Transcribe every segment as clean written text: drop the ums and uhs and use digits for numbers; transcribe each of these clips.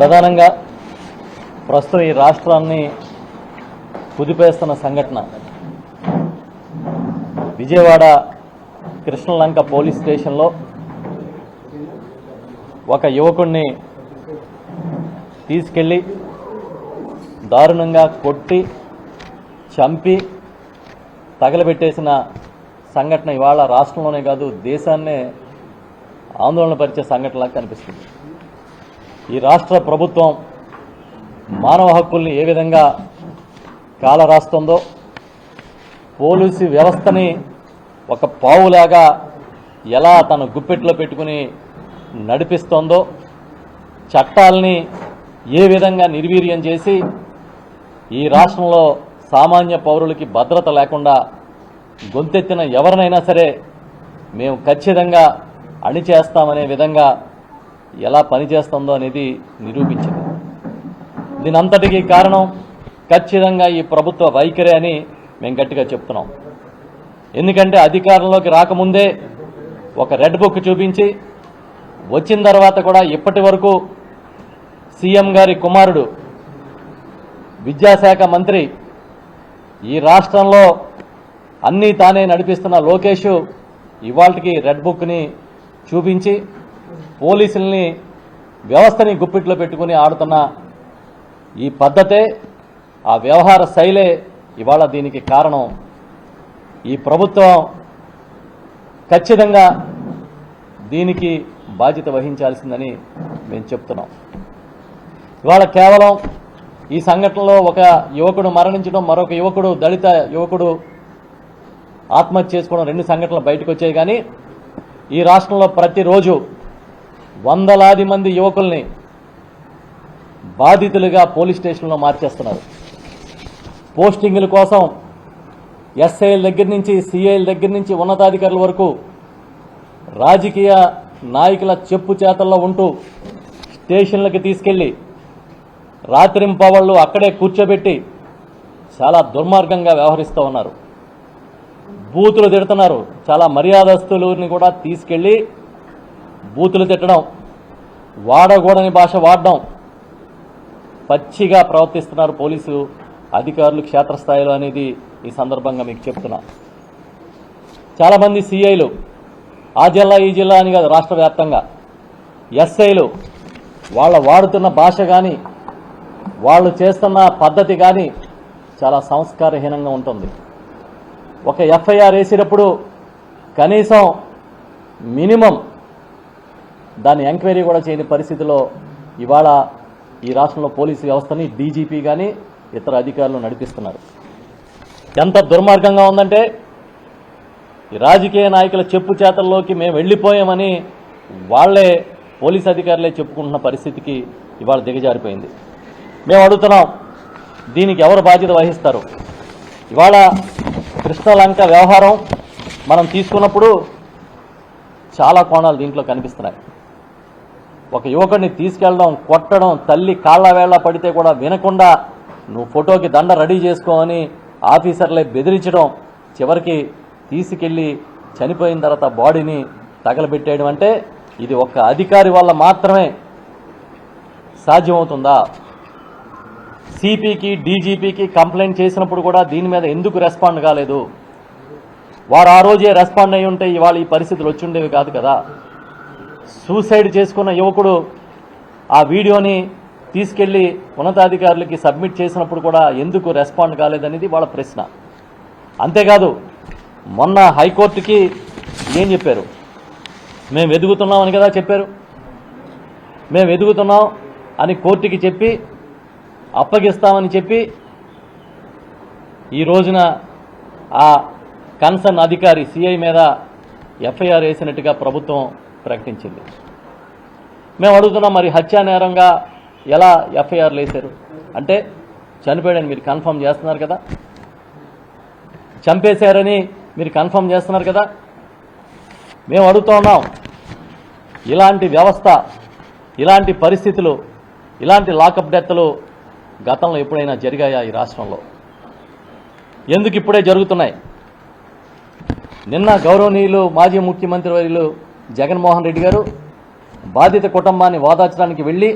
ప్రధానంగా ప్రస్తుతం ఈ రాష్ట్రాన్ని కుదిపేస్తున్న సంఘటన విజయవాడ కృష్ణలంక పోలీస్ స్టేషన్లో ఒక యువకుడిని తీసుకెళ్ళి దారుణంగా కొట్టి చంపి తగలబెట్టేసిన సంఘటన ఇవాళ రాష్ట్రంలోనే కాదు దేశాన్నే ఆందోళన పరిచే సంఘటనలా కనిపిస్తుంది. ఈ రాష్ట్ర ప్రభుత్వం మానవ హక్కుల్ని ఏ విధంగా కాలరాస్తుందో, పోలీసు వ్యవస్థని ఒక పావులాగా ఎలా తన గుప్పెట్లో పెట్టుకుని నడిపిస్తోందో, చట్టాలని ఏ విధంగా నిర్వీర్యం చేసి ఈ రాష్ట్రంలో సామాన్య పౌరులకి భద్రత లేకుండా గొంతెత్తిన ఎవరినైనా సరే మేము ఖచ్చితంగా అణిచేస్తామనే విధంగా ఎలా పనిచేస్తుందో అనేది నిరూపించింది. దీనంతటికీ కారణం ఖచ్చితంగా ఈ ప్రభుత్వ వైఖరి అని మేము గట్టిగా చెప్తున్నాం. ఎందుకంటే అధికారంలోకి రాకముందే ఒక రెడ్ బుక్ చూపించి వచ్చిన తర్వాత కూడా ఇప్పటి వరకు సీఎం గారి కుమారుడు విద్యాశాఖ మంత్రి ఈ రాష్ట్రంలో అన్నీ తానే నడిపిస్తున్న లోకేష్ ఇవాళకి రెడ్ బుక్ని చూపించి పోలీసుల్ని వ్యవస్థని గుప్పిట్లో పెట్టుకుని ఆడుతున్న ఈ పద్ధతే, ఆ వ్యవహార శైలే ఇవాళ దీనికి కారణం. ఈ ప్రభుత్వం ఖచ్చితంగా దీనికి బాధ్యత వహించాల్సిందని మేము చెప్తున్నాం. ఇవాళ కేవలం ఈ సంఘటనలో ఒక యువకుడు మరణించడం, మరొక యువకుడు దళిత యువకుడు ఆత్మహత్య చేసుకోవడం, 2 సంఘటనలు బయటకు వచ్చాయి. కానీ ఈ రాష్ట్రంలో ప్రతిరోజు వందలాది మంది యువకుల్ని బాధితులుగా పోలీస్ స్టేషన్లో మార్చేస్తున్నారు. పోస్టింగుల కోసం ఎస్ఐల దగ్గర నుంచి సిఐల దగ్గర నుంచి ఉన్నతాధికారుల వరకు రాజకీయ నాయకుల చెప్పు చేతల్లో ఉంటూ స్టేషన్లకి తీసుకెళ్లి రాత్రింపవళ్లు అక్కడే కూర్చోబెట్టి చాలా దుర్మార్గంగా వ్యవహరిస్తూ ఉన్నారు. బూతులు తిడుతున్నారు. చాలా మర్యాదస్తులని కూడా తీసుకెళ్లి బూతులు తిట్టడం, వాడకూడని భాష వాడడం, పచ్చిగా ప్రవర్తిస్తున్నారు పోలీసు అధికారులు క్షేత్రస్థాయిలో అనేది ఈ సందర్భంగా మీకు చెప్తున్నా. చాలామంది సిఐలు ఆ జిల్లా ఈ జిల్లా అని కాదు, రాష్ట్ర వ్యాప్తంగా ఎస్ఐలు వాళ్ళ వాడుతున్న భాష కానీ వాళ్ళు చేస్తున్న పద్ధతి కానీ చాలా సంస్కారహీనంగా ఉంటుంది. ఒక ఎఫ్ఐఆర్ వేసినప్పుడు కనీసం మినిమం దాన్ని ఎంక్వైరీ కూడా చేయని పరిస్థితిలో ఇవాళ ఈ రాష్ట్రంలో పోలీసు వ్యవస్థని డీజీపీ కానీ ఇతర అధికారులు నడిపిస్తున్నారు. ఎంత దుర్మార్గంగా ఉందంటే ఈ రాజకీయ నాయకుల చెప్పు చేతల్లోకి మేము వెళ్ళిపోయామని వాళ్లే పోలీసు అధికారులే చెప్పుకుంటున్న పరిస్థితికి ఇవాళ దిగజారిపోయింది. మేము అడుగుతున్నాం, దీనికి ఎవరు బాధ్యత వహిస్తారు? ఇవాళ కృష్ణలంక వ్యవహారం మనం తీసుకున్నప్పుడు చాలా కోణాలు దీంట్లో కనిపిస్తున్నాయి. ఒక యువకుడిని తీసుకెళ్ళడం, కొట్టడం, తల్లి కాళ్ల వేళ్ల పడితే కూడా వినకుండా నువ్వు ఫోటోకి దండ రెడీ చేసుకోమని ఆఫీసర్లే బెదిరించడం, చివరికి తీసుకెళ్లి చనిపోయిన తర్వాత బాడీని తగలబెట్టేయడం అంటే ఇది ఒక్క అధికారి వల్ల మాత్రమే సాధ్యమవుతుందా? సిపికి డీజీపీకి కంప్లైంట్ చేసినప్పుడు కూడా దీని మీద ఎందుకు రెస్పాండ్ కాలేదు? వారు ఆ రోజే రెస్పాండ్ అయి ఉంటే ఇవాళ ఈ పరిస్థితులు వచ్చి ఉండేవి కాదు కదా. సూసైడ్ చేసుకున్న యువకుడు ఆ వీడియోని తీసుకెళ్లి ఉన్నతాధికారులకి సబ్మిట్ చేసినప్పుడు కూడా ఎందుకు రెస్పాండ్ కాలేదనేది వాళ్ళ ప్రశ్న. అంతేకాదు మొన్న హైకోర్టుకి ఏం చెప్పారు? మేము వెతుకుతున్నామని కదా చెప్పారు. మేము వెతుకుతున్నాం అని కోర్టుకి చెప్పి అప్పగిస్తామని చెప్పి ఈ రోజున ఆ కన్సర్న్ అధికారి సిఐ మీద ఎఫ్ఐఆర్ వేసినట్టుగా ప్రభుత్వం ప్రకటించింది. మేము అడుగుతున్నాం, మరి హత్యా నేరంగా ఎలా ఎఫ్ఐఆర్లు వేశారు? అంటే చనిపోయాడని మీరు కన్ఫర్మ్ చేస్తున్నారు కదా, చంపేశారని మీరు కన్ఫర్మ్ చేస్తున్నారు కదా. మేము అడుగుతూ ఉన్నాం, ఇలాంటి వ్యవస్థ, ఇలాంటి పరిస్థితులు, ఇలాంటి లాకప్ డెత్లు గతంలో ఎప్పుడైనా జరిగాయా ఈ రాష్ట్రంలో? ఎందుకు ఇప్పుడే జరుగుతున్నాయి? నిన్న గౌరవనీయులు మాజీ ముఖ్యమంత్రి వర్యులు జగన్మోహన్ రెడ్డి గారు బాధిత కుటుంబాన్ని ఓదార్చడానికి వెళ్ళి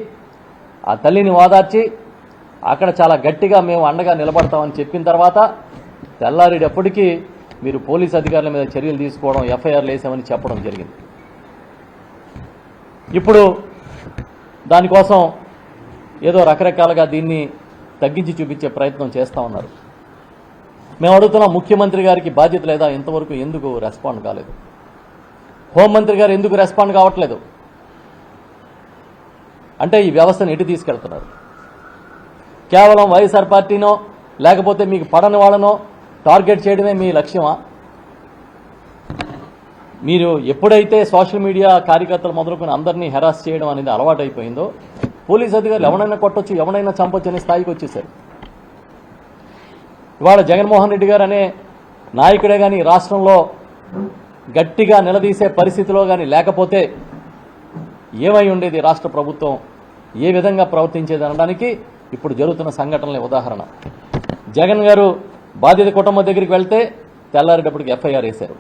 ఆ తల్లిని ఓదార్చి అక్కడ చాలా గట్టిగా మేము అండగా నిలబడతామని చెప్పిన తర్వాత తెల్లారేటప్పటికీ మీరు పోలీస్ అధికారుల మీద చర్యలు తీసుకోవడం, ఎఫ్ఐఆర్లు వేసామని చెప్పడం జరిగింది. ఇప్పుడు దానికోసం ఏదో రకరకాలుగా దీన్ని తగ్గించి చూపించే ప్రయత్నం చేస్తూ ఉన్నారు. మేము అడుగుతున్నాం, ముఖ్యమంత్రి గారికి బాధ్యత లేదా? ఇంతవరకు ఎందుకు రెస్పాండ్ కాలేదు? హోంమంత్రి గారు ఎందుకు రెస్పాండ్ కావట్లేదు? అంటే ఈ వ్యవస్థను ఎటు తీసుకెళ్తున్నారు? కేవలం వైఎస్ఆర్ పార్టీనో లేకపోతే మీకు పడని వాళ్ళనో టార్గెట్ చేయడమే మీ లక్ష్యమా? మీరు ఎప్పుడైతే సోషల్ మీడియా కార్యకర్తలు మొదలుకొని అందరినీ హెరాస్ చేయడం అనేది అలవాటైపోయిందో, పోలీస్ అధికారులు ఎవరైనా కొట్టొచ్చు, ఎవరైనా చంపొచ్చు అనే స్థాయికి వచ్చేశారు. ఇవాళ జగన్మోహన్ రెడ్డి గారు అనే నాయకుడే కానీ రాష్ట్రంలో గట్టిగా నిలదీసే పరిస్థితిలో కానీ లేకపోతే ఏమై ఉండేది రాష్ట్ర ప్రభుత్వం, ఏ విధంగా ప్రవర్తించేది అనడానికి ఇప్పుడు జరుగుతున్న సంఘటనలే ఉదాహరణ. జగన్ గారు బాధిత కుటుంబం దగ్గరికి వెళ్తే తెల్లారేటప్పటికి ఎఫ్ఐఆర్ వేశారు.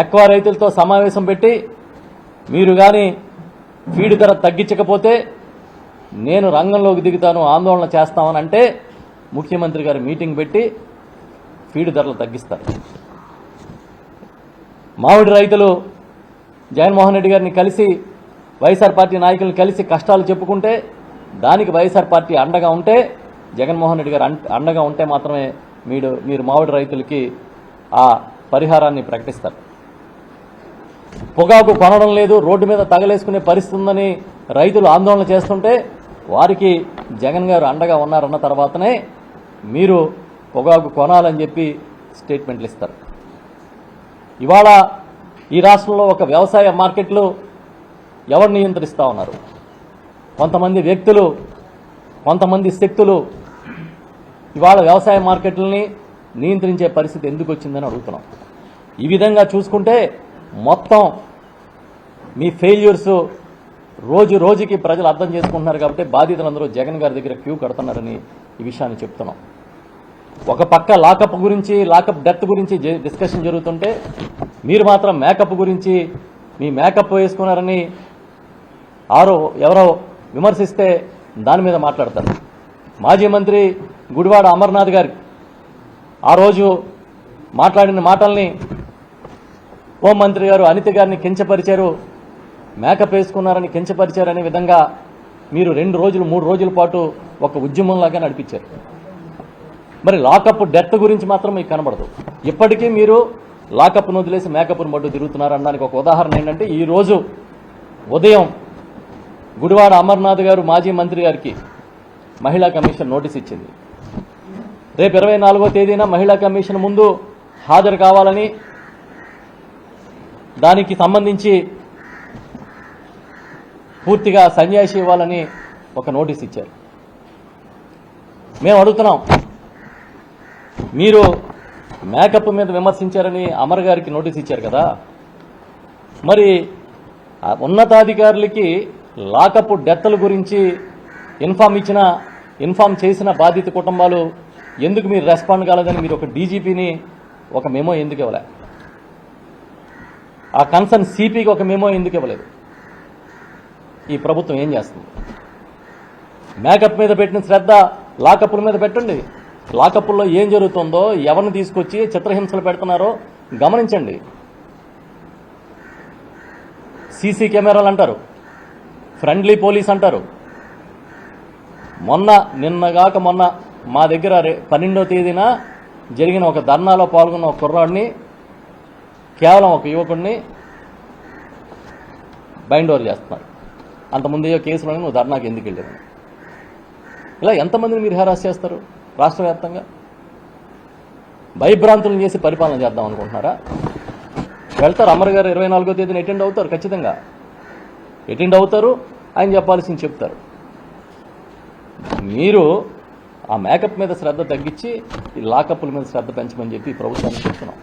ఎక్కువ రైతులతో సమావేశం పెట్టి మీరు కానీ ఫీడ్ ధర తగ్గించకపోతే నేను రంగంలోకి దిగుతాను, ఆందోళన చేస్తామని అంటే ముఖ్యమంత్రి గారు మీటింగ్ పెట్టి ఫీడ్ ధరలు తగ్గిస్తారు. మామిడి రైతులు జగన్మోహన్ రెడ్డి గారిని కలిసి వైఎస్ఆర్ పార్టీ నాయకులను కలిసి కష్టాలు చెప్పుకుంటే దానికి వైఎస్ఆర్ పార్టీ అండగా ఉంటే, జగన్మోహన్ రెడ్డి గారు అండగా ఉంటే మాత్రమే మీరు మామిడి రైతులకి ఆ పరిహారాన్ని ప్రకటిస్తారు. పొగాకు కొనడం లేదు, రోడ్డు మీద తగలేసుకునే పరిస్థితి ఉందని రైతులు ఆందోళన చేస్తుంటే వారికి జగన్ గారు అండగా ఉన్నారన్న తర్వాతనే మీరు పొగాకు కొనాలని చెప్పి స్టేట్మెంట్లు ఇస్తారు. ఇవాళ ఈ రాష్ట్రంలో ఒక వ్యవసాయ మార్కెట్లు ఎవరు నియంత్రిస్తూ ఉన్నారు? కొంతమంది వ్యక్తులు, కొంతమంది శక్తులు ఇవాళ వ్యవసాయ మార్కెట్లని నియంత్రించే పరిస్థితి ఎందుకు వచ్చిందని అడుగుతున్నాం. ఈ విధంగా చూసుకుంటే మొత్తం మీ ఫెయిల్యూర్స్ రోజు రోజుకి ప్రజలు అర్థం చేసుకుంటున్నారు కాబట్టి బాధితులందరూ జగన్ గారి దగ్గర క్యూ కడుతున్నారని ఈ విషయాన్ని చెప్తున్నాం. ఒక పక్క లాకప్ గురించి, లాకప్ డెత్ గురించి డిస్కషన్ జరుగుతుంటే మీరు మాత్రం మేకప్ గురించి, మీ మేకప్ వేసుకున్నారని ఎవరో విమర్శిస్తే దాని మీద మాట్లాడతారు. మాజీ మంత్రి గుడివాడ అమర్నాథ్ గారి ఆ రోజు మాట్లాడిన మాటల్ని హోంమంత్రి గారు అనిత గారిని కించపరిచారు, మేకప్ వేసుకున్నారని కించపరిచారనే విధంగా మీరు 2 రోజులు 3 రోజుల పాటు ఒక ఉద్యమంలాగా నడిపించారు. మరి లాకప్ డెత్ గురించి మాత్రం మీకు కనబడదు. ఇప్పటికీ మీరు లాకప్ను వదిలేసి మేకప్ను మడ్డు తిరుగుతున్నారు అనడానికి ఒక ఉదాహరణ ఏంటంటే, ఈరోజు ఉదయం గుడివాడ అమర్నాథ్ గారు మాజీ మంత్రి గారికి మహిళా కమిషన్ నోటీస్ ఇచ్చింది. రేపు 24వ తేదీన మహిళా కమిషన్ ముందు హాజరు కావాలని, దానికి సంబంధించి పూర్తిగా సన్యాసి ఇవ్వాలని ఒక నోటీస్ ఇచ్చారు. మేము అడుగుతున్నాం, మీరు మేకప్ మీద విమర్శించారని అమర్ గారికి నోటీస్ ఇచ్చారు కదా, మరి ఉన్నతాధికారులకి లాకప్ డెత్ల గురించి ఇన్ఫామ్ చేసిన బాధిత కుటుంబాలు ఎందుకు మీరు రెస్పాండ్ కాలేదని మీరు ఒక డీజీపీని ఒక మెమో ఎందుకు ఇవ్వలే? ఆ కన్సర్న్ సిపికి ఒక మెమో ఎందుకు ఇవ్వలేదు? ఈ ప్రభుత్వం ఏం చేస్తుంది? మేకప్ మీద పెట్టిన శ్రద్ధ లాకప్ల మీద పెట్టండి. లాకప్ల్లో ఏం జరుగుతుందో, ఎవరిని తీసుకొచ్చి చిత్రహింసలు పెడుతున్నారో గమనించండి. సీసీ కెమెరాలు అంటారు, ఫ్రెండ్లీ పోలీస్ అంటారు. నిన్నగాక మొన్న మా దగ్గర 12వ తేదీన జరిగిన ఒక ధర్నాలో పాల్గొన్న ఒక కుర్రాడిని, కేవలం ఒక యువకుడిని బైండ్ ఓవర్ చేస్తున్నారు. అంతకుముందు ఏ కేసులో నువ్వు ధర్నాకి ఎందుకు వెళ్ళావు? ఇలా ఎంతమందిని మీరు హెరాస్ చేస్తారు రాష్ట్ర వ్యాప్తంగా? భయభ్రాంతులను చేసి పరిపాలన చేద్దాం అనుకుంటున్నారా? వెళ్తారు, అమర్ గారు 24వ తేదీన అటెండ్ అవుతారు, ఖచ్చితంగా అటెండ్ అవుతారు. ఆయన చెప్పాల్సింది చెప్తారు. మీరు ఆ మేకప్ మీద శ్రద్ధ తగ్గించి ఈ లాకప్ల మీద శ్రద్ధ పెంచమని చెప్పి ప్రభుత్వానికి చెప్తున్నాం.